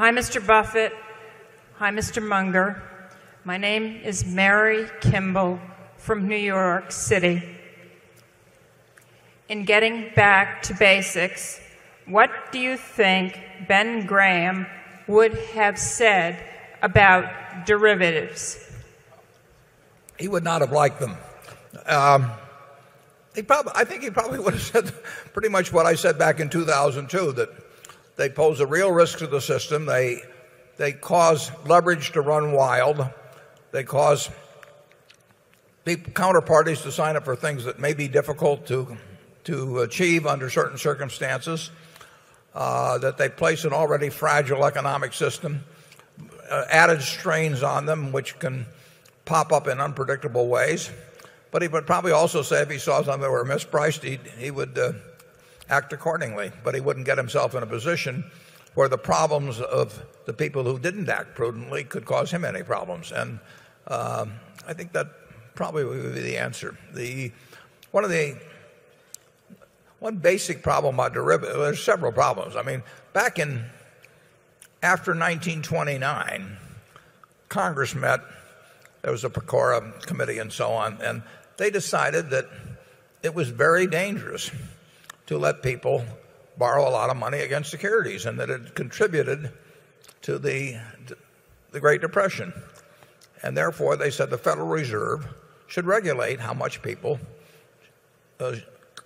Hi, Mr. Buffett. Hi, Mr. Munger. My name is Mary Kimball from New York City. In getting back to basics, what do you think Ben Graham would have said about derivatives? He would not have liked them. I think he probably would have said pretty much what I said back in 2002, that they pose a real risk to the system. They cause leverage to run wild. They cause counterparties to sign up for things that may be difficult to achieve under certain circumstances, that they place an already fragile economic system, added strains on them which can pop up in unpredictable ways. But he would probably also say if he saw something that were mispriced, he would act accordingly. But he wouldn't get himself in a position where the problems of the people who didn't act prudently could cause him any problems. And I think that probably would be the answer. One basic problem about derivatives, there's several problems. I mean, after 1929, Congress met. There was a PCORA committee and so on, and they decided that it was very dangerous to let people borrow a lot of money against securities, and that it contributed to the Great Depression. And therefore, they said the Federal Reserve should regulate how much people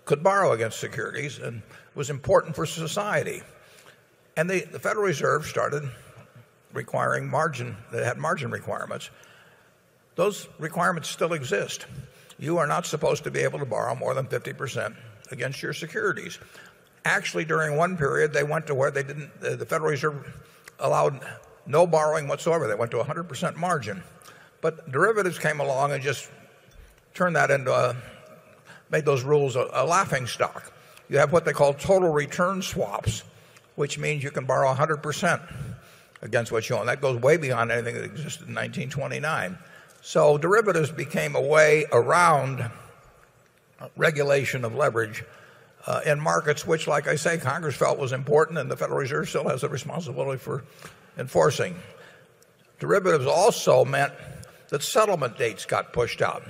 could borrow against securities, and it was important for society. And the Federal Reserve started requiring margin. They had margin requirements. Those requirements still exist. You are not supposed to be able to borrow more than 50% against your securities. Actually, during one period, they went to where they didn't. The Federal Reserve allowed no borrowing whatsoever. They went to 100% margin. But derivatives came along and just turned that into made those rules a laughingstock. You have what they call total return swaps, which means you can borrow 100% against what you own. That goes way beyond anything that existed in 1929. So derivatives became a way around regulation of leverage in markets which, like I say, Congress felt was important, and the Federal Reserve still has a responsibility for enforcing. Derivatives also meant that settlement dates got pushed out.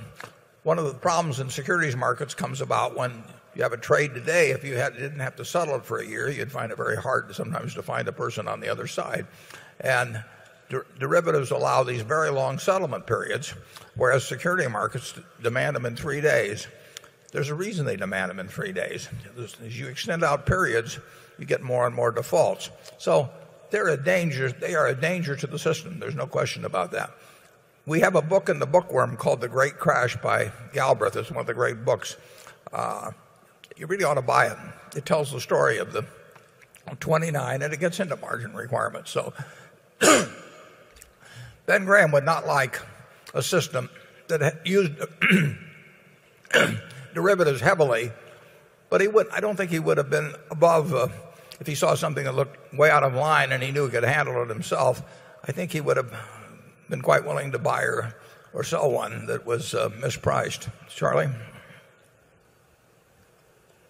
One of the problems in securities markets comes about when you have a trade today. If you didn't have to settle it for a year, you'd find it very hard sometimes to find a person on the other side. And derivatives allow these very long settlement periods, whereas security markets demand them in 3 days. There's a reason they demand them in 3 days. As you extend out periods, you get more and more defaults. So they're a danger. They are a danger to the system. There's no question about that. We have a book in the bookworm called The Great Crash by Galbraith. It's one of the great books. You really ought to buy it. It tells the story of the 29, and it gets into margin requirements. So Ben Graham would not like a system that used derivatives heavily, but I don't think he would have been above, if he saw something that looked way out of line and he knew he could handle it himself, I think he would have been quite willing to buy or sell one that was mispriced. Charlie?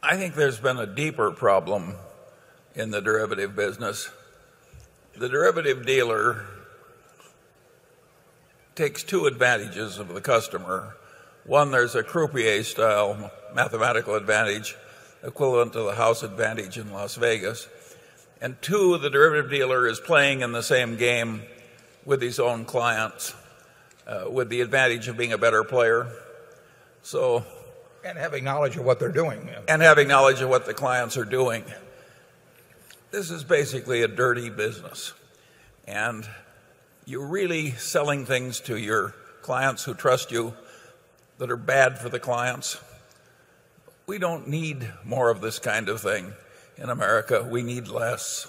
I think there's been a deeper problem in the derivative business. The derivative dealer takes two advantages of the customer. One, there's a croupier-style mathematical advantage equivalent to the house advantage in Las Vegas. And two, the derivative dealer is playing in the same game with his own clients, with the advantage of being a better player. And having knowledge of what they're doing. And having knowledge of what the clients are doing. This is basically a dirty business. And you're really selling things to your clients who trust you that are bad for the clients. We don't need more of this kind of thing in America. We need less.